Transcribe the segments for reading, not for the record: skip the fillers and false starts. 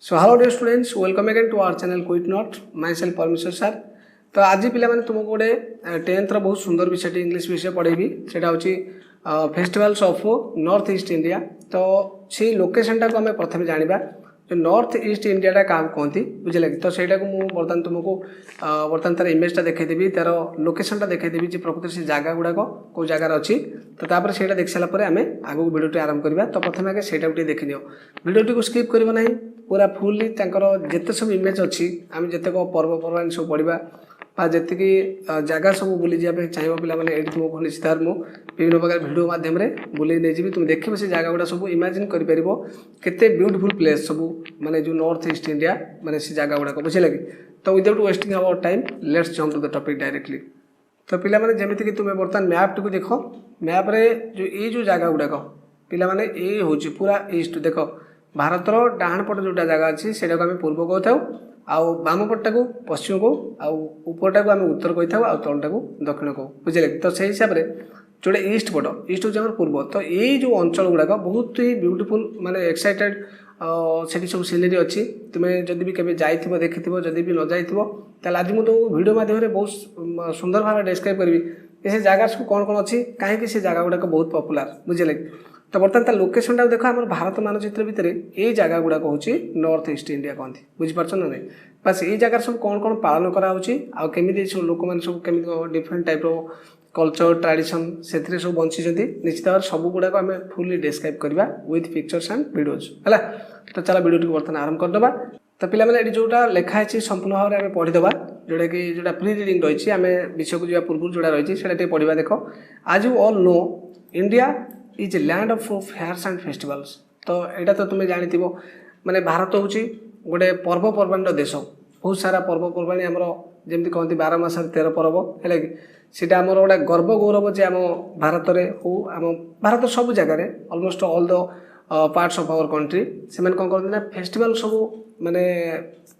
So hello dear students, welcome again to our channel Quit Not. Myself Parmeshwar sir. तो आज पिला माने तुमको गोटे 10th रो बहुत सुंदर विषय इंग्लिश विषय पढ़ेबी सेटा होची festivals of north east India. तो से लोकेशन टाको आमे प्रथमे जानिबा जो नॉर्थ ईस्ट इंडिया टा का कहती बुझे लगे। तो सेटा को मु बर्तमान तुमको बर्तमान तार इमेज टा देखै देबी तार लोकेशन टा देखै देबी जे प्रकृति से जागा गुडा को जागा रे अछि। तो तापर सेटा देख साला परे आमे आगो वीडियो टी आरंभ करबा। तो प्रथमे आगे सेटा उठी देखि नियो, वीडियो टी को स्किप करबो नाही, पूरा फुल्ली तांकर जेते सब इमेज अछि आमे जेते को पर्व पर्वाणी सब पढिबा बा जेते की जागा सब बुली जा पे चाहिबो पिला माने एडी तुमको निश्चितार मु विभिन्न प्रकार वीडियो माध्यम रे बुली नै जिबी। तुम देखिबो से जागा गुडा सब इमेजिन करि परिबो केते ब्यूटीफुल प्लेस सब माने जो नॉर्थ ईस्ट इंडिया माने से जागा गुडा को बुझे लगे। तो without wasting our time let's jump to the topic directly. तो पिला माने जेमिति कि तुमे बर्तमान मैप टी को देखो, मैप रे जो ए जो जागा गुडा को पिला माने ए होची पूरा ईस्ट देखो भारतर डाहाण पट जोटा जगह अच्छी से पूर्व कहता आउ बाम पट्टा को पश्चिम को आउ उपरटा को आम उत्तर कही था तलटा को दक्षिण को बुझे। तो से हिसाब से जोड़े ईस्ट पट ईस्ट हूँ आम पूर्व। तो ये जो अंचल गुड़ाक बहुत ही ब्यूटीफुल माने एक्साइटेड से सब सिनेरी अच्छी। तुम्हें जदि भी केबे जाइथिबो देखिथिबो जदि भी न जाइथिबो ताले आज मु तुमको वीडियो माध्यम बहुत सुंदर भाव डिस्क्राइब करी से जगह सब कौन कौन अच्छी कहीं से जगह गुड़ाक बहुत पपुलार बुझे लगे। तो बर्तमान तार लोकेशन टा देखो आम भारत मानचित्र भितर ये जगह गुड़ाक हूँ नॉर्थ ईस्ट इंडिया कहती बुझीपार ना नहीं। बस ये जगह सब कौन कौन पालन करामी सब लोक मैंने सब केमी डिफरेंट टाइप कल्चर ट्रेडिशन से सब बंची निश्चित भाव सब गुड़ाक आम फुल्ली डिस्क्राइब करवा विथ पिक्चर्स एंड वीडियोज है। तो चलो वीडियो टी बर्तमान आरंभ करदे। तो पिला माने एटी जोटा लेखा है संपूर्ण भाव में आम पढ़ीदे जोटा कि जोटा प्री रिडिंग रही आम विषय को जा पूर्व जोड़ा रही है पढ़ा। देख आज you all know India is land of fairs and festivals. तो यहाँ तो तुम्हें जानी माने भारत हूँ गोटे पर्वपर्वाणी देश। बहुत सारा पर्वपर्वाणी आमर जमी कहते 12 मास 13 पर्व है कि सीटा आमर गोटे गर्व गौरव जे आम भारत में हो आम भारत सब जगह almost all the parts of our country से कौन करते ना फेस्टिवल सब माने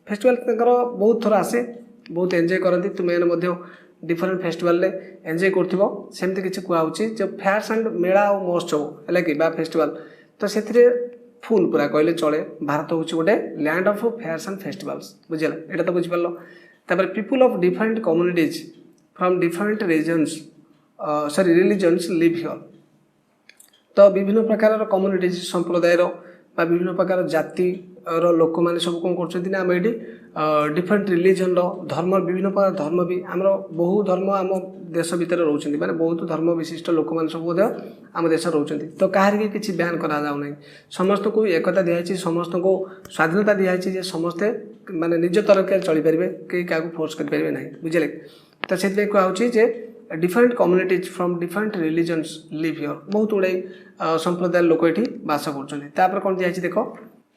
फेस्टिवल बहुत थर आसे बहुत एंजॉय करती। तुम्हें डिफरेंट फेस्टिवल एंजॉय करमती किसी कहूँ जो फेयर्स एंड मेला और महोत्सव है कि फेस्टिवल। तो से फुल पूरा कहले चले भारत हूँ गोटे land of fairs and festivals बुझे यहाँ तो बुझिपार। तापर people of different communities from different regions sorry religions live here. तो विभिन्न प्रकार कम्युनिटीज संप्रदायर विभिन्न प्रकार जाति लोक मैंने सब कौन कर आम ये डिफरेंट रिलीजन धर्म विभिन्न प्रकार धर्म भी आम बहु धर्म आम देश भितर रोचे माने बहुत धर्म विशिष्ट लोक मैंने सब आम देश रोचे। तो कहीं किसी बयान करा समस्त को एकता दिखाई समस्त को स्वाधीनता दिखाई समस्ते माने निज तरह चली पारे कहीं क्या फोर्स करें ना बुझे। तो से कहूँ different communities from different religions live here बहुत गुड़ाई संप्रदाय लोक ये बास कर कौन दिखाई देख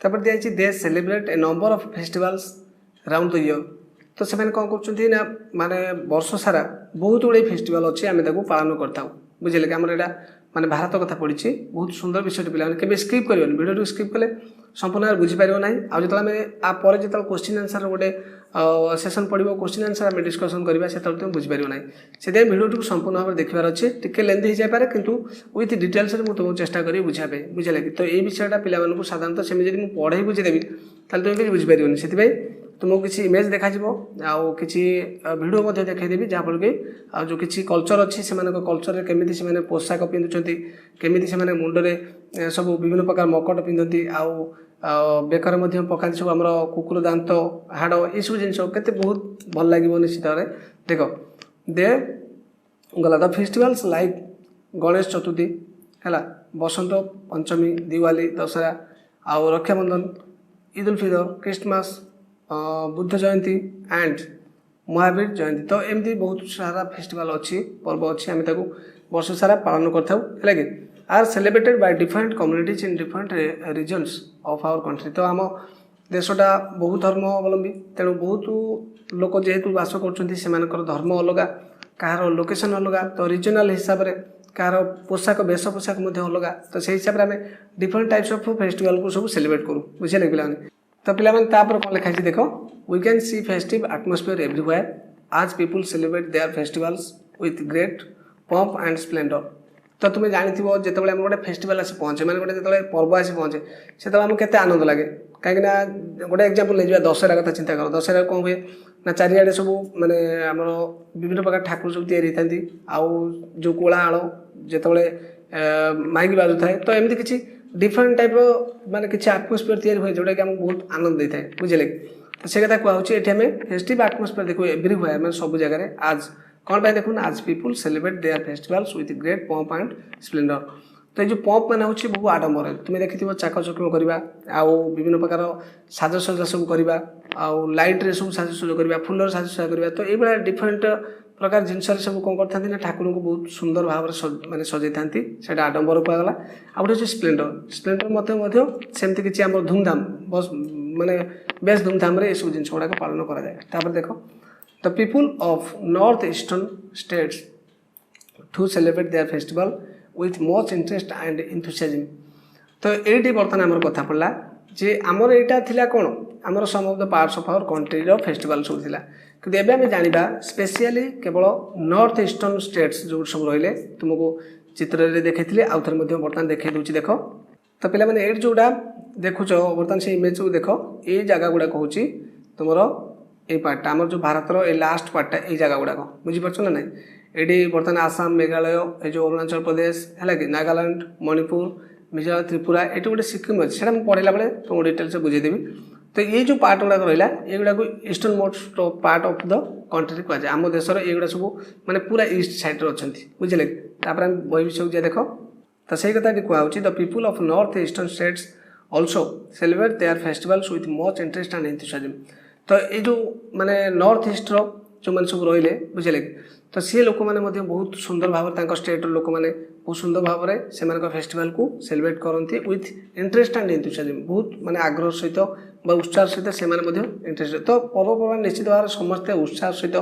तापर दिखाई दे celebrate A number of festivals round the year. तो से कौन कर माने वर्ष सारा बहुत गुड़ाई फेस्टिवल अच्छे आम पालन करता बुझे कि आम यहाँ माने भारत कथा पड़ी बहुत सुंदर विषय पे केवे स्किप कर वीडियो स्किप कले संपूर्ण भाव बुझीपार ना। आज जो आपर जो क्वेश्चन आंसर गोटे सेसन पड़ो क्वेश्चन आंसर आम डिस्कसन करवा से तुम बुझीपार ना से वीडियो टी संपूर्ण भाव देखार अच्छे टी लेंथी हो जाए किंतु विथ डिटेल्स तुमको चेष्टा करी बुझापे बुझे लगे। तो ये विषयटा पिला साधारणतः सेमि जब पढ़ाई बुझेदेवी तुम किसी बुझीपार से तुमको किसी इमेज देखा किसी वीडियो देखा जहाँफल कि जो किसी कल्चर अच्छी से कल्चर केमी से पोशाक पिंधुंट केमी से मुंडे सब विभिन्न प्रकार मकट पिंधती आउ बेकर पकाती सब आम कुकुर दांत हाड़ ये सब जिन के बहुत भल लगे निश्चित भाव देख दे गला the festivals like Ganesh Chaturthi है बसंत पंचमी दिवाली दशहरा आउ रक्षाबंधन ईद उल फितर क्रिसमस बुद्ध जयंती एंड महावीर जयंती। तो एमती बहुत सारा फेस्टिवल अच्छी पर्व अच्छी आम वर्ष सारा पालन करें कि are celebrated by different communities in different regions of our country. तो आम देशटा बहुत धर्म अवलंबी तेणु बहुत लोक जेहेतु बास कर धर्म अलग कहार लोकेशन अलग तो रिजनाल हिसाब से कहार पोशाक वेश पोशाक अलग। तो से हिसाब से आम डिफरेंट टाइप्स ऑफ फेस्टिवल को सब सेलिब्रेट करूँ बुझे लगे पे। तो पिला कौन लिखाई देख we can see festive atmosphere everywhere आज people celebrate their festivals with great pomp and splendour. तो तुम्हें जानी जो गोटे फेस्टिवल आसी पहुँचे मैंने गोटे जो पर्व आसी पहुँचे से आमको केते आनंद लगे कहीं गोटे एग्जांपल ले दशहरा कथा चिंता कर दशहरा कौन हुए ना चारिआडे सब माने आमर विभिन्न प्रकार ठाकुर सब तैयारी होती आउ जो कोलाहल जितेबाला माइक बाजू थाए तो एमती किसी डिफरेंट टाइप माने किसी आटमोस्फियर तैयारी हुए जोटा कि आमको बहुत आनंद देता है बुझे तो से कथा कहूँ ये आम फेस्टिव आटमोस्फियर देखो एवरीवेयर मैंने सब जगह आज कौन पाई देखो आज people celebrate their festivals with great pump and splendour तो ये जो पंप मैंने हूँ बहुत आडम्बर तुम्हें देखी चाकचक्य करवा आउ विभिन्न प्रकार साजसजा सब करवा आउ लाइट रे सब साजसजा करवा फुलर साजसजा करवा तो ये डिफरेंट प्रकार जिनस सब कौन करते ना ठाकुर को बहुत सुंदर भाव में सजाई था से आडम्बर कहगला आउ गोटे स्प्लेंडर स्प्लेंडर सेमती किसी आम धूमधाम बस माने बेस धूमधाम ये सब जिन गुड़ाक पालन कराए देख the people of north eastern states to celebrate their festival with much interest and enthusiasm तो ये बर्तमान आमर कथा पड़ा जे आमर यहाँ थिला कौन आमर some of the parts of our country festival सब थिला कि एबे आम जानिबा स्पेशली केवल नॉर्थ ईस्टर्न स्टेट्स जो सब रहिले तुमको चित्र रे देखैथिले आउ थर मध्ये बर्तमान देखै दोछि देखो तो पिला माने एट जोडा देखुछ बर्तमान से इमेज को देखो ए जगह गुडा कहूछि तुमरो ए पार्ट आमर जो भारतर ए लास्ट पार्टा ए जगह गुडा बुझी परछो ना नहीं एडी बर्तमान आसाम मेघालय ये जो अरुणाचल प्रदेश है कि नागालैंड मणिपुर मिजोराम त्रिपुरा ये गोटे सिक्किम अच्छे से पढ़ला बेले तुमको डिटेल्स बुझेदेवी तो ये जो पार्ट गुड़ाक रहा ये गुड़ा eastern most part of the country कहुए आम देशर ये सब माने पूरा ईस्ट साइड अच्छा बुझे तापर आम बही विषय देख तो सही कथा कहूँ the people of north eastern states also celebrate their festivals with much interest and enthusiasm तो ये जो माने नॉर्थ ईस्टर जो मैंने सब रहिले बुझे तो सी लोक मैंने बहुत सुंदर भाव स्टेट लोक मैंने बहुत सुंदर भाव में से फेस्टिवल को सेलिब्रेट करती विथ इंटरेस्ट एंड एंथुसियाज्म बहुत माने आग्रह सहित उत्साह सहित से इंटरेस्ट तो पर्वपर्वाणी निश्चित भाव समस्ते उत्साह सहित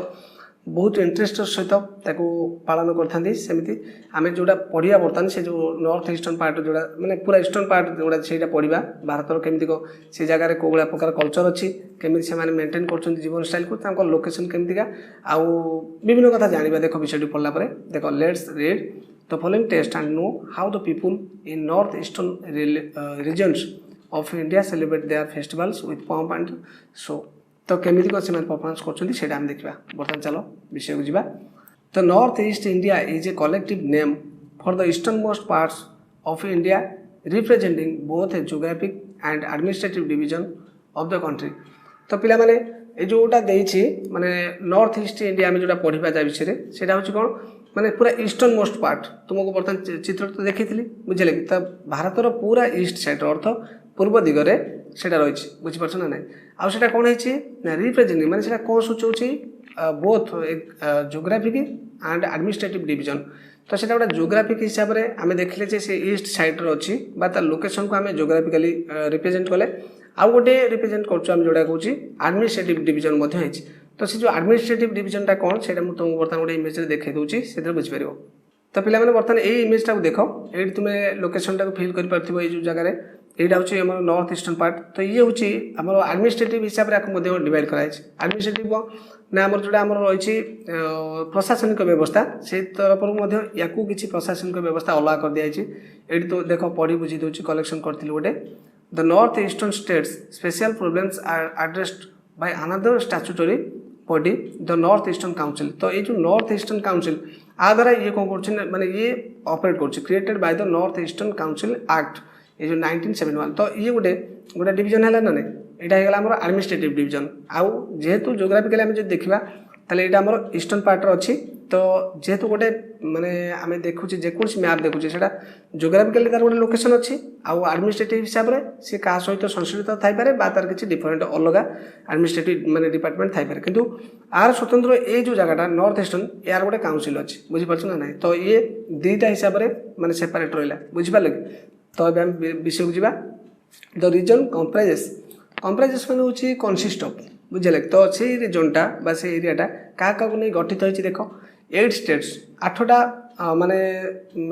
बहुत इंटरेस्ट सहित पालन करते आम जोड़ा पढ़ा बर्तमान से जो नॉर्थ ईस्टर्न पार्ट जोड़ा माने पूरा ईस्टर्न पार्ट जोड़ा से पढ़ा भारतर केमती से जगह कौ भाया प्रकार कल्चर अच्छी केमी से मेंटेन कर जीवन स्टाइल को लोकेशन केमतीका आउ विभिन्न कथा जाना देख विषय पढ़ला देख let's read the following text and know how the people in north eastern regions of India celebrate their festivals with pomp and show तो केमी से परफॉर्मेंस कर देखा बर्तमान चलो विषय को जीवा तो north east India is a collective name for the eastern most parts of India representing both A geographic and administrative division of the country तो पिला माने ए जोटा देइछि माने नॉर्थ ईस्ट इंडिया में जोटा पढ़िबा जा विषय सेटा होछि कोन माने पूरा ईस्टर्न मोस्ट पार्ट तुमको बर्तमान चित्र तो देखी बुझे तो भारतर पूरा ईस्ट साइड अर्थ पूर्व दिगरे सेटा रही बुझीपार ना ना आउटा कौन है रिप्रेजेंटिंग माने सेटा कौन सूचाऊँ both geographic and administrative division तो सेटा गोटे जियोग्राफिक हिसाब से आम देखले से ईस्ट साइड अच्छी लोकेशन को आम जियोग्राफिकली रिप्रेजेंट कले आउ गोटे रिप्रेजेंट कर जोड़ा कहूँ एडमिनिस्ट्रेटिव डिवीजन तो से जो एडमिनिस्ट्रेटिव डिवीजनटा कौन से तुमको बर्तमान गोटे इमेज देखा दूसरी से बुझीपर तो पे बर्तमान ये इमेजटा देख ये तुम्हें लोकेशनटा फिल कर जो जगह यहाँ हूँ आम नॉर्थ ईस्टर्न पार्ट तो ये हूँ आम एडमिनिस्ट्रेटिव हिसाब से डिवाइड कराई एडमिनिस्ट्रेटिव ना आम जोड़ा आम रही प्रशासनिक व्यवस्था से तरफ या किसी प्रशासनिक व्यवस्था अलग कर दिखाई ये तो देख पढ़ी बुझी दूसरी कलेक्शन करी गोटे the north eastern states special problems are addressed by another statutory body the north eastern council तो ये जो नॉर्थ ईस्टर्न काउंसिल आ द्वारा ये कौन कर माने ये ऑपरेट कर created by the north eastern council act ये जो 1971 तो ये गोटे गोटे डिवीजन है ना नहीं यहाँ होगा एडमिनिस्ट्रेटिव डिवीजन आउ जेहेतु जियोग्राफिकली आम जो देखा ताले यहाँ आम ईस्टर्न पार्टर अच्छी तो जेहेतु गोटे माने आम देखुचे जेकोसी मैप देखुचे से जियोग्राफिकली तार गोटे लोकेशन अच्छी आउ एडमिनिस्ट्रेटिव हिसाब से सी क्या सहित संश्लिष्ट थाईपे तार किसी डिफरेंट अलग एडमिनिस्ट्रेटिव माने डिपार्टमेंट थाईपे किंतु आर स्वतंत्र ये जो जगह नॉर्थ ईस्टर्न यार गोटे काउंसिल अच्छी बुझीपार ना ना तो ये दुईटा हिसाब से माने सेपरेट रहा बुझीपारे कि तो अब विषय को जीवा द रीजन कंप्राइजेस मैंने हूँ कनसिस्ट ऑफ बुझे तो से रिजनटा बा से एरियाटा क्या नहीं गठित होती देख 8 स्टेट्स 8टा माने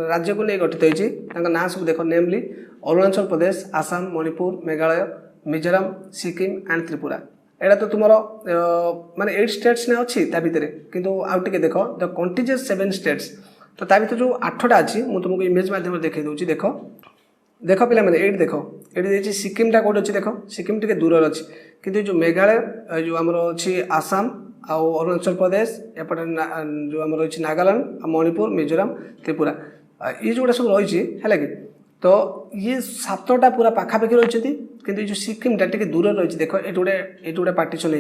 राज्य को नहीं गठित होती ना सब देख नेमली अरुणाचल प्रदेश आसाम मणिपुर मेघालय मिजोराम सिक्किम एंड त्रिपुरा एटा तो तुम माने 8 स्टेट्स ने अच्छी भितर किंतु आउ टे देख द कंटिजेस 7 स्टेट्स तो भितर जो 8टा अच्छी मुझे तुमको इमेज माध्यम देखा दूसरी देख देख पे ये देख ये सिक्किमटा कौट अच्छी देख सिक्किम टे दूर अच्छी किंतु जो मेघालय जो आमर अच्छी आसाम आउ अरुणाचल प्रदेश एपटे जो आमर अच्छी नागालैंड मणिपुर मिजोराम त्रिपुरा ये जोड़ा सब रही है कि तो ये सातटा पूरा पाखापाखि रही किंतु जो सिक्किमटा टे दूर रही देख ये गोटे पार्टीशन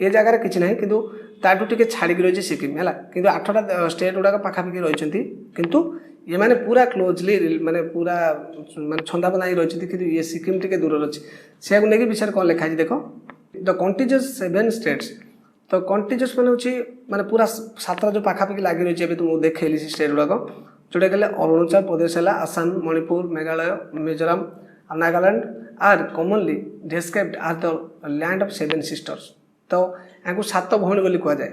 ये जगार किसी ना कि ताठू टे छाड़ी रही सिक्किम है कि 8टा स्टेट गुड़ाक पाखापाखि रही किंतु ये माने पूरा क्लोजली माने पूरा माने छंदापना ही रही कि ये सिक्किम टे दूर अच्छी से नहीं विषय कौन लिखाई देख द कंटिजियस 7 स्टेट्स तो कंटिजियस माने पूरा 7 जो पाखापाखि लगी रही है तुमको देखली से स्टेट गुड़ाक जोटा कहले अरुणाचल प्रदेश है Assam Manipur Meghalaya Mizoram Nagaland are commonly described are the land of 7 sisters तो यहाँ 7 भौणी बोली कहुए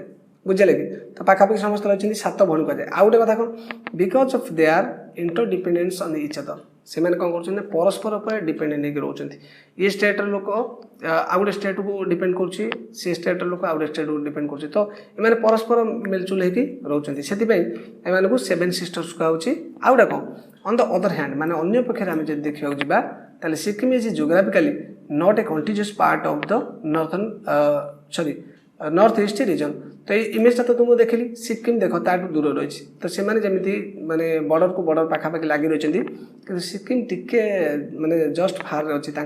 बुझे कि तो पाखापाखि समस्त रही 7 भौणी कहुए आउ गोटे कथा कौन because of they are interdependence on each other से मैंने कौन कर परस्पर पर डिपेंडेंट हो रोच ये स्टेट लोक आउ गोटे स्टेट को डिपेंड कर स्टेट लोक आउ गोटे स्टेट को डिपेंड कर तो ये परस्पर मिलचुल होकर रोच से 7 सिस्टर्स कहुच्छी आउ गोटे कौन ऑन द अदर हैंड माने अन्य पक्षे आम जब देखा जावा ताले Sikkim is geographically not a continuous part of the north east reason तो ये इमेजटा तो तुमको देखली सिक्किम देख ताठू दूर रही तो से जमी माने बॉर्डर को बॉर्डर पाखापाखि लगी रही कि सिक्किम टिके माने जस्ट फार अच्छी टे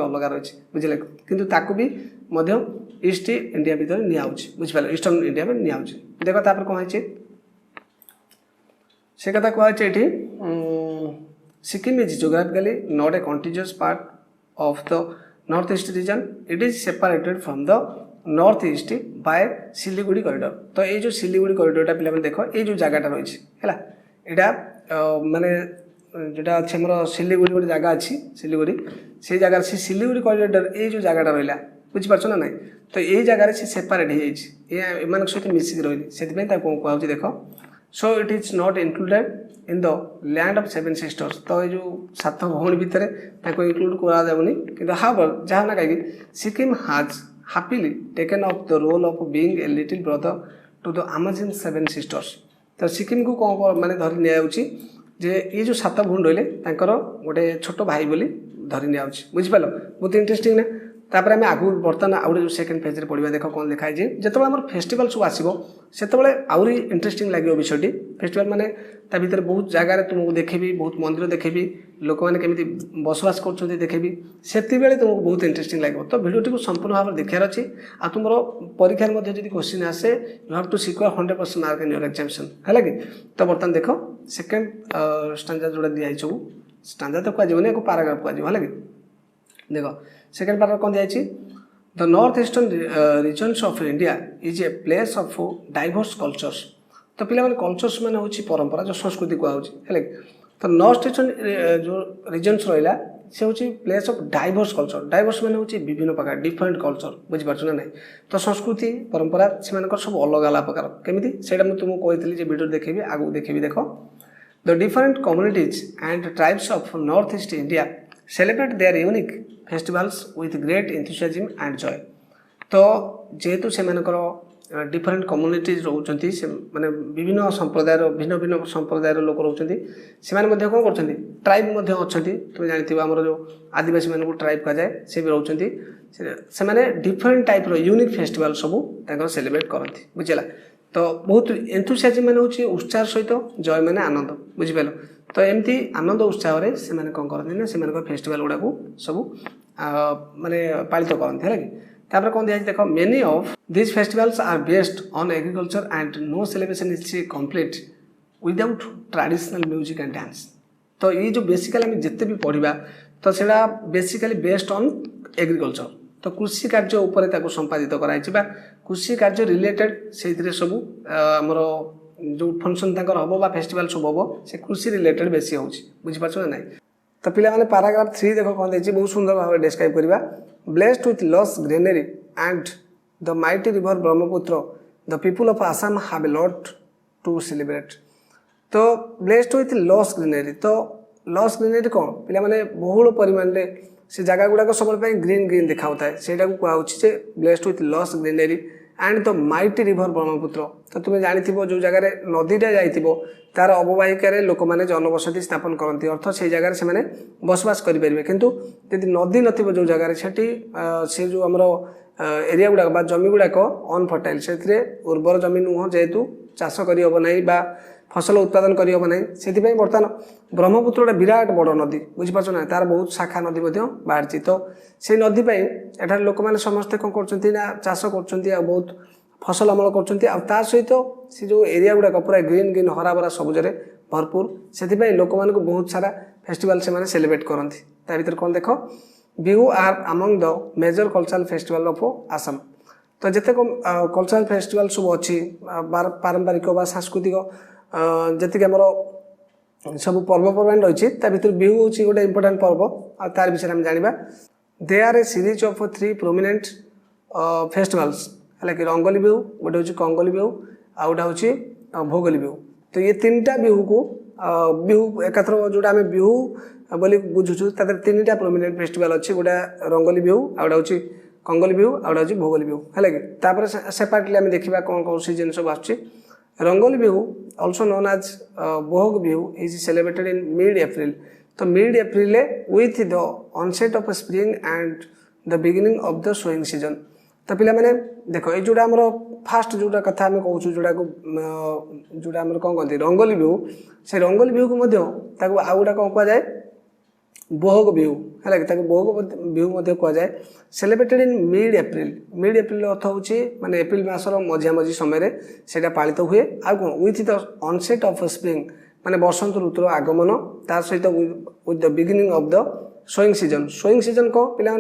अलग रही बुझे किंतु ताकू भी मध्य ईस्ट इंडिया भितर निआउछि बुझिपाल ईस्टर्न इंडिया में निआउछि देख तापर कौन है से कथा कहुच्छे ये Sikkim is geographically not a continuous part of the north east region it is separated from the north east by Siliguri corridor तो ये जो सिलीगुड़ी कॉरिडोरटा पे देख ये जो जगहटा रही है यहाँ माने जोटा अच्छे मोर सिलीगुड़ी गोटे जगह अच्छी सिलीगुड़ी से जगह से सिलीगुड़ी कॉरिडोर ये जो जगहटा रहा बुझीपार ना ना तो ये जगह से सेपरेट हो जाए सहित मिसिक रही से कहूँ देख so it is not included in the land of 7 sisters तो ये जो 7 भौणी भितर इंक्लूड करानी कि हावर जहाँ ना कहीं सिक्किम हाज happily taken up the role of being a little brother to the Amazon 7 sisters तो सिक्किम को कौन माने धरी नि जे ये जो 7 भौणी रही गोटे छोट भाई बोली धरी नि बुझिपाल बहुत इंटरेस्टिंग ना तापर आम आगू बर्तमान आउ जो सेकेंड पेज रे पढ़ा देख कौन लिखाई जो आम फेस्टिवल सब आसो से आहरी इंटरेस्टिंग लगे विषयटी फेस्टिवल माने ता भीतर बहुत जगार तुमको देखेबी बहुत मंदिर देखेबी लोक मैंने केमी बसवास कर देखेबी से तुमको बहुत इंटरेस्टिंग लगे तो भिडियोटी को संपूर्ण भाव देखार अच्छी आ तुम परीक्षार क्वेश्चन आसे you have to secure 100% mark in your examination है कि तो बर्तमान देख सेकेंड स्टांजा जोड़ा दिखाई सब स्टांजा तो कहनी पाराग्राफ कहल है कि देख सेकेंड पार्ट कौन दिखाई the north eastern regions of India is a place of diverse cultures तो पिला कल्चर्स मान हूँ परंपरा जो संस्कृति कहूँ तो नॉर्थ ईस्टर्न जो रीजन्स रहा से हूँ place of diverse culture diverse मान हूँ विभिन्न प्रकार डिफरेंट कल्चर बुझीपार ना ना तो संस्कृति परंपरा से सब अलग अलग प्रकार केमी से तुमको कही वीडियो देखेबी आगू देखेबी देख the different communities and tribes of north east India celebrate there unique festivals with great enthusiasm and Joy तो जेहेतु से डिफरेंट कम्युनिटीज रोचंती से माने विभिन्न संप्रदायर भिन्न भिन्न संप्रदायर लोक रोचंती से माने कौन कर ट्राइब अच्छा तुम जानते आमर जो आदिवासी मान को ट्राइब कहुए से भी रोचंती से माने डिफरेंट टाइप यूनिक फेस्टिवल सब सेलिब्रेट करती बुझेगा तो बहुत एंथुसियाज्म मान हूँ उत्साह सहित जय माने आनंद बुझिपाल तो एमती आनंद उत्साह से कौन करती ना से फेस्टिवल गुड़ा सब माने पालित करते है कि तापर कौन दिया देख many of this festivals are based on agriculture and no celebration is complete without traditional music and dance तो ये जो बेसिकली आम जिते भी पढ़ा तो सेटा बेसिकली बेस्ड ऑन एग्रीकल्चर तो कृषि कार्य उपर संपादित कराई कृषि कार्य रिलेटेड से सब आमर जो फंक्शन हम बा फेस्टिवल सब हम से कृषि रिलेटेड बेसी हो बुझीपार ना ना तो पिला माने पैराग्राफ 3 देखो कौन देखिए बहुत सुंदर भाव डिस्क्राइब करवा blessed with lush greenery and the mighty river Brahmaputra the people of Assam have a lot to celebrate तो ब्लेस्ड विथ लॉस ग्रीनरी तो लॉस ग्रीनरी कौन पिला माने बहुल परिमाण में से जगह गुड़ाक सब ग्रीन ग्रीन देखा होता है से कहूँ blessed with lush greenery and the mighty river Brahmaputra. तो तुम्हें जानिथिबो जो जगह नदीटा जाइथिबो तार अववाहिकार लोक मैंने जनबसति स्थापन करती अर्थ से जगह से बसवास करेंगे किंतु यदि नदी नथिबो जो जगह से जो आमर एरिया गुड़ाक बा जमी गुड़ाक अनफर्टाइल से उर्वर जमी नुह जेहेतु चाष करहब ना फसल उत्पादन करहब ना से बर्तमान ब्रह्मपुत्र गोटे विराट बड़ नदी बुझीपार ना तार बहुत शाखा नदी बाहरी तो से नदी एठार लोक मैंने समस्ते कौन कर चाष कर बहुत फसल अमल कर सहित से जो एरिया गुड़ाक पूरा ग्रीन ग्रीन हरा भरा सबुजरे भरपूर से लोक मान बहुत सारा फेस्टिवल से सेलिब्रेट करती ता भर कौन देख Bihu are among the major cultural festival of Assam. तो जिते कल्चरल फेस्टिवल सब अच्छी पारंपरिक व सांस्कृतिक जी आमर सब पर्वपर्वाणी रही भर बिहू हूँ गोटे इंपोर्टाट पर्व आ तार विषय में जाना they are a series of 3 prominent festivals है कि रंगोली बिहू गोटे हूँ कंगोली बिहू आ गोटे हूँ भोगोली बिहू। तो ये 3टा बिहू को बिहू एकाथर जोटा आम बिहू बोली बुझुचु तार 3टा प्रोमिनेंट फेस्टिवल अच्छी गोटे रंगोली बिहू आ गोटे हूँ कंगोली बिहू आ गोटे हूँ भोगोली बिहू है कि तापर सेपारेटली आम देखा कौन कौन सीजन सब आस Rongali Bihu also known as Bohag Bihu is celebrated in mid April. तो mid April with the onset of spring and the beginning of the sowing season. तो पिला माने देखो ये जोड़ा आमर फास्ट जोड़ा कथा आम कहूँ जोड़ा को जोड़ा आम कौन कहते रंगोली बिहू से रंगोली बिहू को आउ गोटा कौन कहुए बोहग बिहू है कि बोहग बिहू कहुए सेलिब्रेटेड इन मिड एप्रिल अर्थ हूँ माने एप्रिल मासर मझिया मझी समय से पालित हुए आउ कौन with the onset of spring माने बसंत ऋतुर आगमन तार सहित with the beginning of the sowing season कौन पिला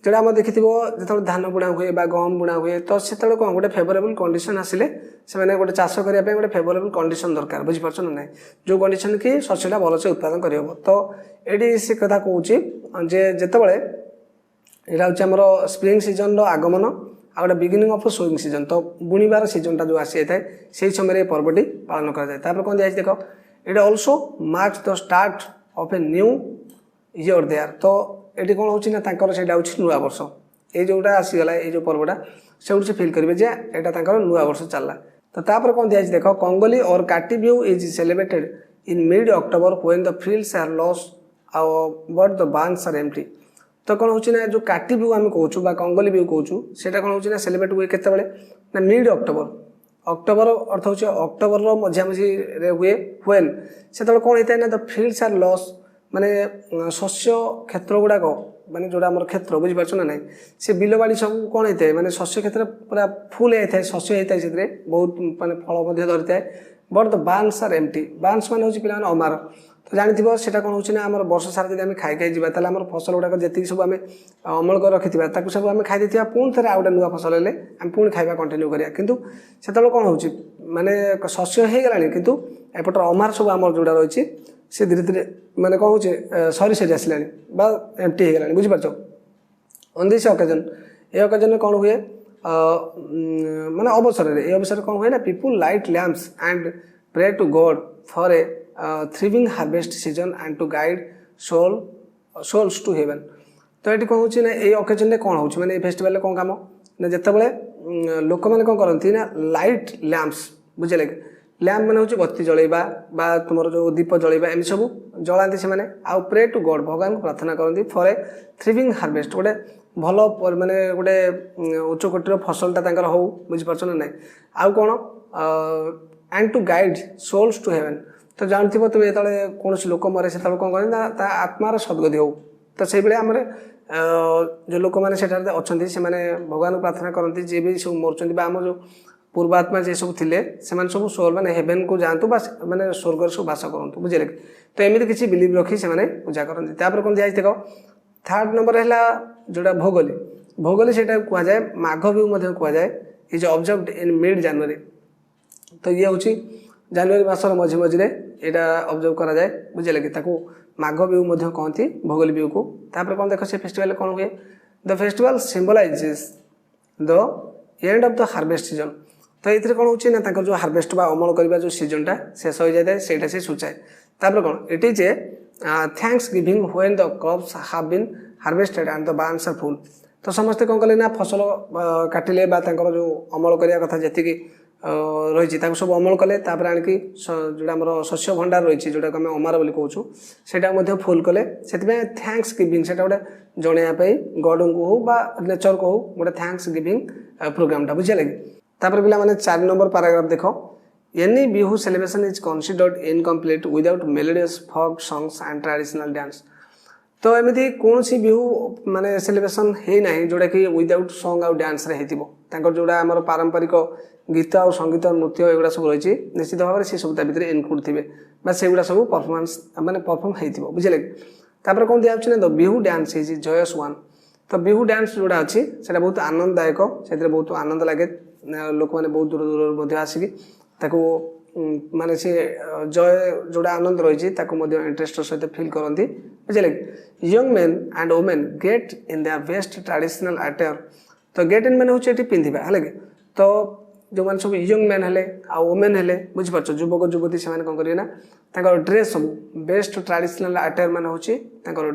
जोड़ा आम देखि जो धान बुणा हुए गहम बुणा हुए तो से कौन गोटे फेवरेबल कंडीशन आसिले से गोटे चाष करने गोटे फेवरेबल कंडीशन दरकार बुझीपार ना जो कंडीशन कि शस्यटा भलसे उत्पादन करहब। तो ये से कथा कहूँ जितेबाला यहाँ हूँ आमर स्प्रिंग सीजन आगमन आ गए बिगिनिंग ऑफ सोइंग सीजन तो बुणवार सीजनटा जो आसी जाए से समय पर्वटी पालन कर कौन दिखाई देख it also marks the start of a new year there. तो ये कौन हो नुआ वर्ष ये जोटा आसीगला ये जो पर्वटा से से फिल करेंगे यहाँ नुआ वर्ष चलला। तो तापर कौन दिखाई देख कंगोली और Kati Bihu is celebrated in mid October when the fields are lush but the barns are empty. तो कौन हो जो काटी बिहू आम कहूँ कंगोली बिहू कहूँ से कौन हो सेलिब्रेट हुए केतबेले ना मिड अक्टोबर अर्थ हूँ अक्टोबर मझिया मझी हुए व्हेन से कौन होता है ना द फील्ड्स आर लॉस माने शस्य क्षेत्र गुड़ाक माने जोड़ा आम क्षेत्र बुझीपार ना ना से बिल बाड़ी सब कौन होता है माने शस्य क्षेत्र पूरा फुल होता है शस्य होता है से बहुत माने फल धरी था but the barns are empty बांस मान हूँ पे अमार। तो जानी से कौन हो आम वर्ष सारा जब खाई खाई जावा आम फसल गुड़ाक जी सब आम अमल कर रखी सब आम खाई देता पुणी थे आउ गए नुआ फसल हेल्ले आम पुणी खाଇବା कंटिन्यू करा कि से कौन हो माने शस्य हो गला कितु एपटर अमार सब आम जोड़ा रही से धीरे धीरे माने कौन हो सरी सरी आसला एम्प्टी हो गला बुझीपार ऑन दिस ओकेजन ये ओकेजन कौन हुए माने अवसर ये अवसर कौन हुए ना people light lamps and pray to God for a thriving harvest season and to guide souls to heaven. तो ये कौन हो ये ओकेजन कौन हो माने फेस्टिवल कौन काम ना जितेबाला लोक मैंने कौन करती ना लाइट लैम्प्स बुझे लैम्प मैंने हूँ बत्ती जलैवा तुम जो दीप जलैवा एम सब जलाती से आउ प्रे टू गॉड भगवान को प्रार्थना करती फॉर ए थ्रिविंग हार्वेस्ट गोटे भल माने गोटे उच्च कोटीर फसलटा हो बुझीपार ना ना आउ कौन and to guide souls to heaven. तो जानथिबो तुम जो कौन लोक मरे से कौन करें आत्मार सद्गति हो। तो से भाई आम जो लोक मैंने अच्छा से भगवान को प्रार्थना करती जी भी सब मरुँच आम जो पूर्वात्मा जे सब थे से सब सोल मैंने हेभेन को जातु मैंने स्वर्ग सब बास करूँ बुझे। तो एमती किसी बिलीव रखी से पूजा करते कौन दिखाई देख थर्ड नंबर है जोड़ा भोगोली से कहुए माघ बिहू कहुए is observed in mid January. तो ये हूँ जनवरी मासर मझी मझे यहाँ ऑब्जर्व करा जाए बुझे कि माघ बिहू कहती भोगोली बिहू को। तापर कौन देख से फेस्टिवल कौन हुए the festival symbolizes the end of the harvest season. तो ये कौन हो जो हार्वेस्ट बा अमल करने जो सीजनटा शेष हो जाए से सूचाए। तापर कौन it is a thanksgiving when the crops have been harvested and the barns are full. तो समस्ते कौन कले ना फसल काटिले जो अमल करने कथा जी रही सब अमल कले आणिकी जोड़ा आम शस्य भंडार रही जोटा आम अमार बोली कहूँ से फुल कले से थैंक्स गिविंग से गोटे जनवाई गॉड को हो बा नेचर को हो गोटे थैंक्स गिविंग प्रोग्रामटा बुझे लगे। तापर पिला माने 4 नंबर पैराग्राफ देखो any Bihu celebration is considered incomplete without melodious folk songs and traditional dance. तो एमती कौन सी बिहू माने सेलिब्रेशन है ना जोटा कि विदाउट सॉन्ग आउ डांस रे हेतिबो जोड़ा आमर पारंपरिक गीत आ संगीत नृत्य एगुड़ा सब रही निश्चित भाव में सी सब भितर इनक्लूड थे सेगुड़ा सब परफॉर्मेंस माने परफॉर्म हो बुझे तापर कौन दिया ना the Bihu dance is JAYS one. तो बिहू डांस जोड़ा अच्छी से बहुत आनंददायक से बहुत आनंद लगे लोक मैंने बहुत दूर दूर आसिक माने सी जय जोड़ा आनंद रही इंटरेस्ट सहित फिल करती बुझे young main and women get in their best traditional attire. तो गेट इन मैंने हूँ पिंधा है तो जो मैंने सब यंग मैन हेले आ वुमेन हेले बुझिपार युवक युवती से कौन करेंगे ड्रेस सब बेस्ट ट्रेडिशनल अटायर मान हूँ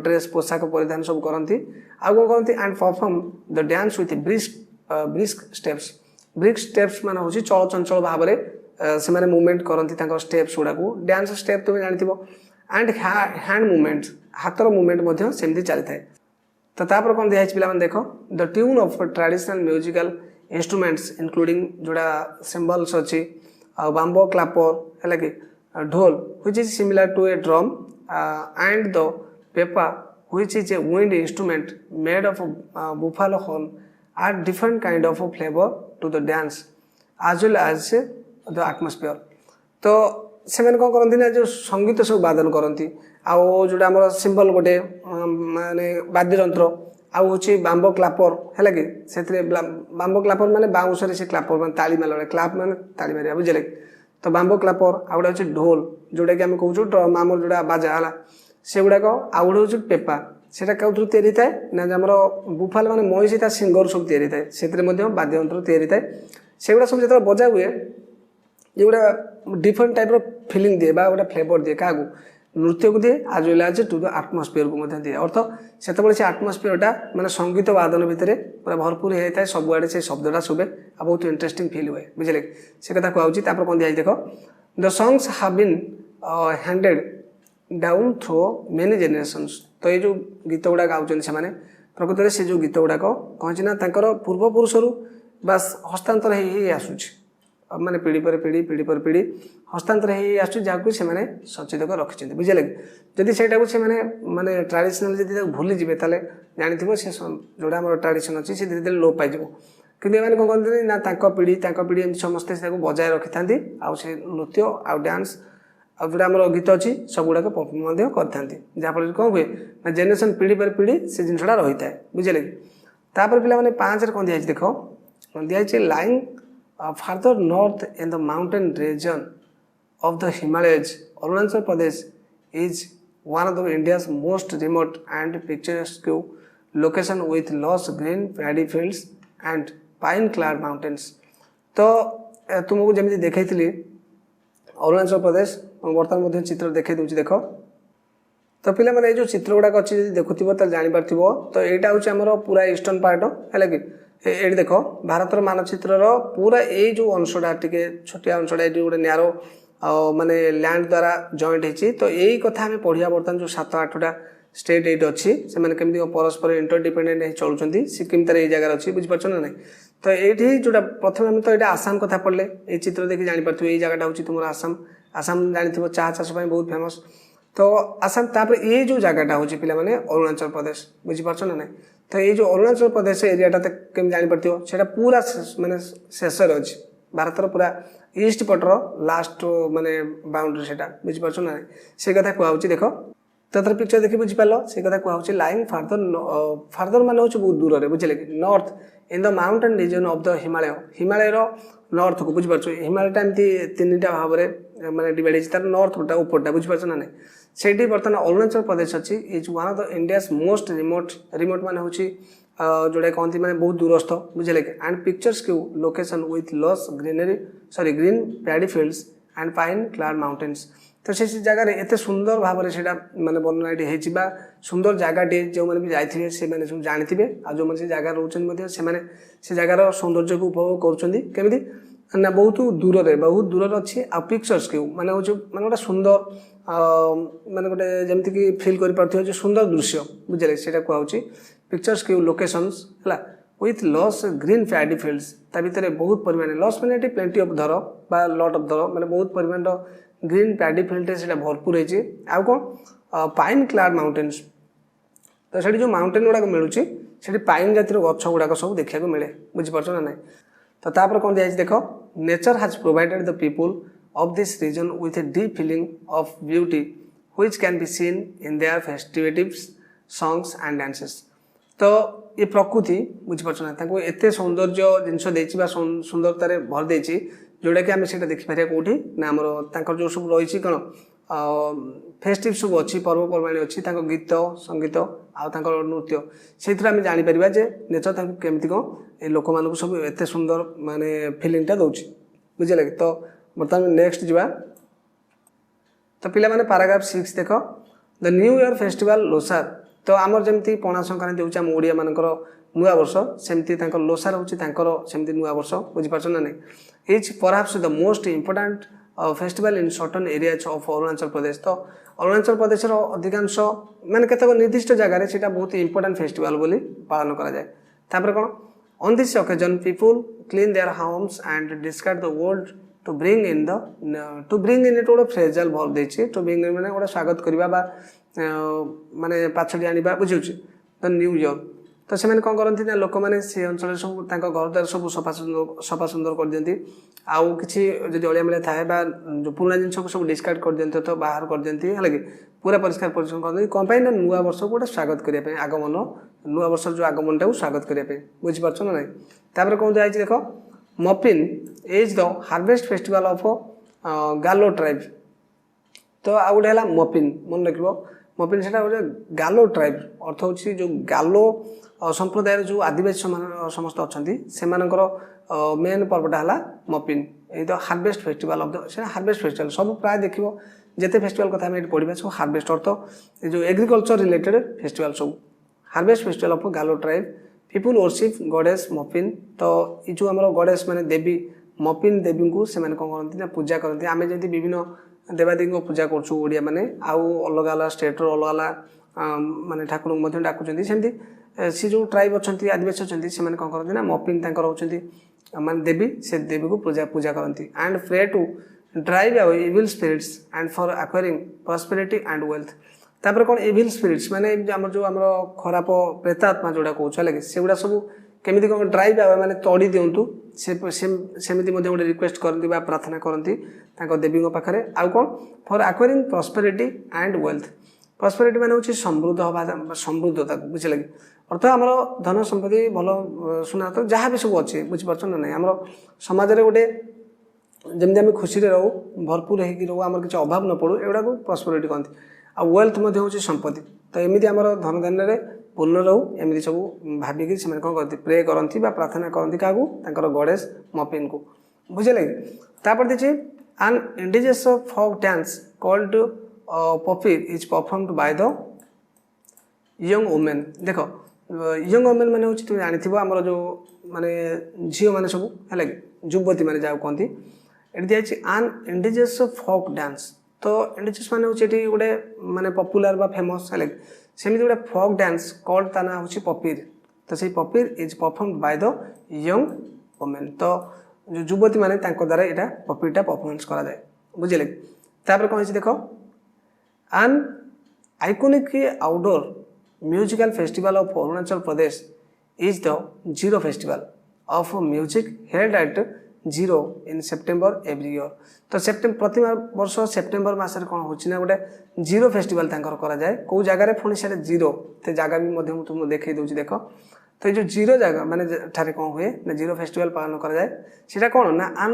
ड्रेस पोशाक परिधान सब करती आउ कौन करती and perform the dance with brisk steps मान हूँ चल चंचल भाव से मैंने मूवमेंट करती स्टेप्स गुड़ा डांस स्टेप तुम जानी एंड हैंड मूवमेंट हाथर मूवमेंट सेमती चली था। तो तापर कौन दिखाई पिला देख the tune of traditional musical instruments including जोड़ा सिम्बल्स अच्छी बाम्बो क्लापर है कि dhol which is similar to a drum and the pepa which is a wind instrument made of buffalo horn are different kind of flavour to the dance as well as the atmosphere. तो से कौन करती ना जो संगीत सब वादन करती आउ जोड़ा आम सिम्बल गोटे माने वाद्य यंत्र आउ हूँ बाम्बो क्लापर है कि से बाम्बो क्लापर माने बाउंस से क्लापर मान ताली मारे क्लाप माने ताली मारे बुझे तो बाम्बो क्लापर आउ गोटे हूँ ढोल जोटा कि आम कहूँ ड्रम आम जोड़ा बाजा है से गुड़ाक आउ गोटे हूँ पेपा से कौन तैयारी थाए ना आमर बुफाल माने महिषी ता सिंगर सब तैयारी थाए से वाद्य यंत्र तैयारी थाए सेगुड़ा सब जो बजा हुए ये गोटा डिफरेंट टाइप फिलिंग दिए गोटे फ्लेवर दिए क्या नृत्य को दिए आज well as to the atmosphere को दिए अर्थ से आटमोस्फियरटा माने संगीत वादन भितर पूरा भरपूर होता है सबुआड़े से शब्दटा शुभे आ बहुत इंटरेस्टिंग फिल हुए बुझे से कथा कहूँ कौन दिखाई देख the songs have been handed down through many generations. तो ये जो गीत गुड़ा गाँव से प्रकृत में से जो गीत गुड़ाक कौन ना पूर्वपुरुष बास हस्तांतर हो आसूँ माने पीढ़ी पर पीढ़ी हस्तांतर हो आसूँ जहाँ से सचेत रखिंट बुझे जदि से माने ट्रेडिशनल जब भूली जाए ताले जानी से जोड़ा आम ट्रेडिशन अच्छी से धीरे धीरे लोप पाई कि कौन कहते ना पीढ़ी एमती समस्ते बजाय रखी था नृत्य आउ डांस आ जोड़ा आम गीत अच्छी सब गुड़ाक परफॉर्म करते जहाँफल कौन हुए ना जेनेरेशन पीढ़ी पर पीढ़ी से जिनसा रही है बुझे तापर पे 5 कौन दिखाई देख दिखाई line further north in the mountain region of the Himalayas, Arunachal Pradesh is one of the India's most remote and picturesque location with lush green paddy fields and pine-clad mountains. तो तुमको जमी देखी अरुणाचल प्रदेश बर्तमान चित्र देखे दूसरी देख तो पिला माने जो चित्र गुड़ाक अच्छी देखुव तो जापर तो यहाँ हूँ आम पूरा ईस्टर्न पार्ट है कि ये देख भारतर मानचित्र पूरा ये जो अंशटा टे छोटिया अंशटा ये गोटे न्यारो माने लैंड द्वारा जॉइंट होती तो यही कथा आम पढ़ा बर्तमान जो 7-8टा स्टेट ये अच्छी से केमती परस्पर इंटरडिपेंडेंट चलुँच सिक्किम तार ये जगार अच्छी बुझीपार ना ना तो ये जोटा प्रथम आम तो ये आसाम कथा पढ़ले ये चित्र देखिए जापर ये जगटा हूँ तुम आसाम आसाम जानी चाह चाष बहुत फेमस तो आसाम तापर ये जो जगटा हूँ पिला माने अरुणाचल प्रदेश बुझीपार ना ना तो ये जो अरुणाचल प्रदेश एरियाटा केम जापर से पूरा माने शेष अच्छी भारतर पूरा ईस्ट पटर लास्ट माने बाउंड्री से बुझीपार ना से कथा कहूँ देख तो पिक्चर देखिए बुझीपार से कथा कहूँ लाइन फार्दर मान हूँ बहुत दूर में बुझे north in the mountain region of the Himalaya north को बुझीपार हिमालयटा एमती 3टा भाव में माने डिवाइड होता नॉर्थटा उपरटा बुझीपार ना से बर्तमान अरुणाचल प्रदेश अच्छी is one of the India's most remote मान हूँ जोड़ा कहती मैंने बहुत दूरस्थ बुझे and picturesque location with lush green paddy fields and pine clad mountains तो से जगार एत सुंदर भाव में से माने वर्णनाटी होती सुंदर जगहटे जो मैंने भी जाइए से मैंने सब जानते आ जो मैंने से जगह रोचे से जगार सौंदर्य को उपभोग करमी ना बहुत दूर अच्छी आ पिक्चर्स क्यू माने माने गोटे सुंदर माने गोटे जमती कि फिल कर सुंदर दृश्य बुझे से कहुच्छी पिक्चर्स क्यू लोकेशंस है with loss green paddy fields ता भितर बहुत परिमाण लॉस मैंने प्लेंटी ऑफ धर बा लॉट ऑफ धर माने बहुत परिमाण ग्रीन पैडी फील्ड से भरपूर होती आउ कौन पाइन क्लाड माउंटेन्स तो से जो माउंटेन गुड़ाक मिलूँ से पाइन जातिर गछ गुड़ाक सब देखा मिले बुझीपार ना ना तो तापर कौन दिखाई देख nature has provided the people of this region with a deep feeling of beauty which can be seen in their festivities songs and dances तो ये प्रकृति बुझीपार ना एत सौंदर्य जिनस देती सुंदरतार भर देती जोटा कि आम से देखिपर कौटी ना आमर जो सब रही कौन फेस्टिव सब अच्छी पर्वपर्वाणी अच्छी गीत संगीत आउ नृत्य से आम जापर जे नेचर केमती कौन ये लोक मान सब एत सुंदर माने फिलिंगटा दौर बुझे लगे तो बर्तमान नेक्स्ट जावा तो पिला माने पैराग्राफ 6 देख the new year festival Losar तो आमर जमी पणा संक्रांति होची आम ओडिया मानकर नुआ वर्ष सेमती लोसार होची सेमती नुआ वर्ष बुझीपार ना नहीं is perhaps the most important festival in certain areas of Arunachal Pradesh तो अरुणाचल प्रदेश अधिकांश माने केतक निर्दिष्ट जगह से बहुत इंपोर्टेंट फेस्टिवल बोली पालन करा जाए तापर कौन on this occasion people clean their homes and discard the world to bring in it गोटे फ्रेजल भर देछि टू ब्रिंग माने गोटे स्वागत करबा बा माने पाछड़ी आनिबा बुझिउ द न्यू ईयर तो से कौन करती ना लोक मैंने से अंचल सब घर द्वार सब सफा सुंदर कर दिखती आउ कि अलिया मिलिया थाए जो पुराना जिन को सब डिस्कार्ड कर दिखते तो बाहर कर दिखती है कि पूरा परिष्कार परिच्छन कर दिखती कौन ना नुआ वर्ष को गोटे स्वागत करने आगमन नुआ वर्ष जो आगमन टाक स्वागत करने बुझीपार ना ना तापर कौन जाए देख Mopin is the harvest festival of Galo tribe तो आ गए मपिन मन रख मपिन से गोटे गालो ट्राइब अर्थ हूँ जो गालो संप्रदाय जो आदिवासी समस्त अच्छा से मेन पर्वटा है मपिन ये harvest festival of the harvest festival सब प्राय देख जिते फेस्टिवल कथा पढ़ा सब हार्वेस्ट अर्थ जो एग्रीकल्चर रिलेटेड फेस्टिवल सब harvest festival of Galo tribe people worship goddess मपिन तो ये जो आम गॉडेस माने देवी मपिन देवी को से कौन करती ना पूजा करती आम जमी विभिन्न देवादेवी को पूजा करूँ ओडिया मैंने आउ अलग अलग स्टेट्र अलग अलग माने ठाकुर डाकुंट सेमती सी जो ट्राइब अच्छा आदिवासी अच्छा से कौन करती ना मपिन रोचे माने देवी से देवी को पूजा करती and pray to drive our evil spirits and for acquiring prosperity and wealth तापर कौन इविल स्पिरिट्स माने आम जो आम खराब प्रेतात्मा जोड़ा कौच है से गुड़ा सब केमी कौन ड्राइव आवे माने तोड़ी दिंतु सेमती गोटे रिक्वेस्ट करती प्रार्थना करती देवी पाखे आउ कौन for acquiring prosperity and wealth prosperity माने होची समृद्ध हवा समृद्धता बुझे लगे अर्थ आम धन संपत्ति भल सुना तो जहाँ भी सब अच्छे बुझीपार ना ना आम समाज में गोटे जमी आम खुशी रहू भरपूर हो आम किसी अभाव न पड़ू एगुड़ा को प्रॉस्पेरिटी कहती आ वेल्थ हूँ संपत्ति तो एमती आम धन धान्य पूर्ण रहू एमती सब भाविकी से कौन करती प्रे करती प्रार्थना करती क्या गणेश मपिन को बुझे लगे तापर देखिए an indigenous folk dance called Popir is performed by the young women देख यंग वुमेन मैंने हूँ तुम जानी आम जो माने झील मैंने सब है युवती मैंने जहाँ कहती ये दिखाई एन इंडिजियस फोक डांस तो इंडिजियस मैंने हूँ गोटे माने पपुलार बा फेमस है सेमती गोटे फोक डांस कॉल्ड ता ना हूँ पपीर तो से Popir is performed by the young women तो जो युवती मैंने द्वारा यहाँ पपीरटा परफॉर्मेंस करा जाए बुझे तापर कौन देख an iconic outdoor musical festival of Arunachal Pradesh is the Ziro festival of music held at Ziro in September every year तो सेप्टेम्बर प्रति वर्ष सेप्टेम्बर मसरे कौन होना गोटे जीरो फेस्टिवल करा जाए कौ जगार पुणी से जीरो तो जगह भी तुम देखे दूसरी देख तो ये जो जीरो जगह माने ठारे कौन हुए ना जीरो फेस्टिवल पालन करा जाए सीटा कौन ना आन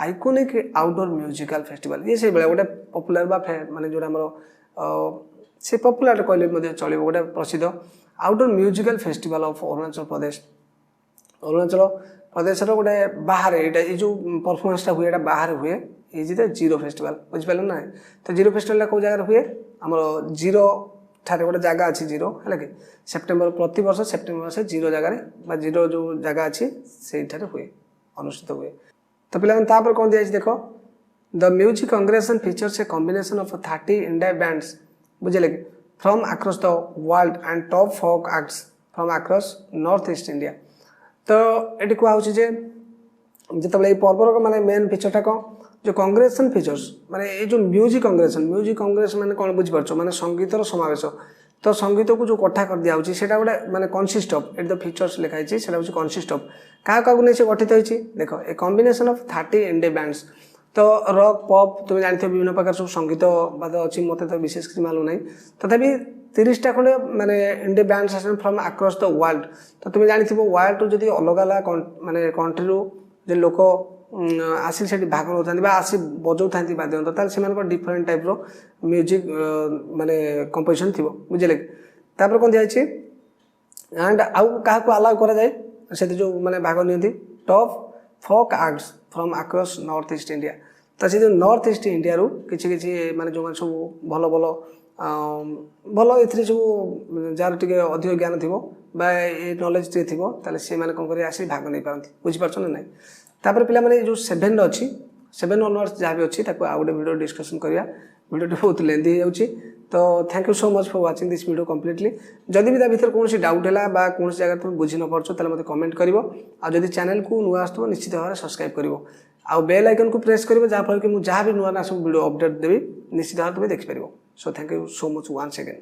आइकोनिक आउटडोर म्यूजिकल फेस्टिवल ये से गोटे पपुलार माने जो से पपुलार कहले चलो गोटे प्रसिद्ध outdoor musical festival of Arunachal Pradesh Arunachal Pradesh गोटे बाहर ये जो परफॉर्मेंसटा हुए बाहर हुए इज द जीरो फेस्टिवल बुझिपाल ना तो जीरो फेस्टिवल कौ जगह हुए आमर जीरो ठारे गोटे जगह अच्छी जीरो है कि सेप्टेम्बर प्रति वर्ष सेप्टेम्बर मास जीरो जगह जीरो जो जगह अच्छी से हुए अनुष्ठित हुए तो पे कौन दिखाई देख the music congregation features a combination of 30 indie bands बुझे कि from across the world and top folk acts from across north east India तो ये कहूँ जो पर्वर माने मेन फीचरटा कौन जो कांग्रेसन फीचर्स माने ये जो म्यूजिक कांग्रेस माने कौन बुझीपार माने संगीतर समावेश तो संगीत को जो कठा कर दिया से गोटे माने कनसिस्ट ऑफ एट द फीचर्स लिखाई से कनसिस्ट ऑफ क्या नहीं से गठित होती देख ए कॉम्बिनेशन ऑफ 30 इंडिया बैंड्स तो रॉक पॉप तुम जानते विभिन्न प्रकार सब संगीत बाद अच्छी मत तो विशेष किसी मालूम ना तथापि 30टा खंडे माने India bands as from across the world तो तुम जानते वर्ल्ड रू जब अलग अलग माने कंट्री रू जो लोक आसिक से भाग नौ आसी बजाऊ था वाद्य से डिफरेंट टाइप रो म्यूजिक माने कंपोजिशन थी बुझे तापर कौन दिखाई एंड आउ क्या अलाउ करा जाए से जो माने भाग नि top folk acts from across north east India तो से जो नॉर्थ ईस्ट इंडिया रू किसी माने जो मैंने सब भल भल भल ये सब जार टे अधिक ज्ञान थी नॉलेज टे थी से कौन कर आसी भाग नहीं पारती बुझीपार ना ना तापर पिला माने जो 7 अच्छी 7 ऑनवर्ड्स जहाँ भी अच्छी आउ गोटे वीडियो डिस्कशन करिया वीडियो बहुत लेंथी हो जाऊँगी तो thank you so much for watching this video completely जदि भी भीतर कौन जॉट है कौन जगह तुम बुझी न पार्छ तो मत कमेंट कर आदि चैनल को नुआ आसो निश्चित भाव में सब्सक्राइब कर आउ बेल आइकन को प्रेस कर जहाँफल कि मुझे जहाँ भी नुआ सब वीडियो अपडेट देवी निश्चित भाव तुम देखिपार so thank you so much once again.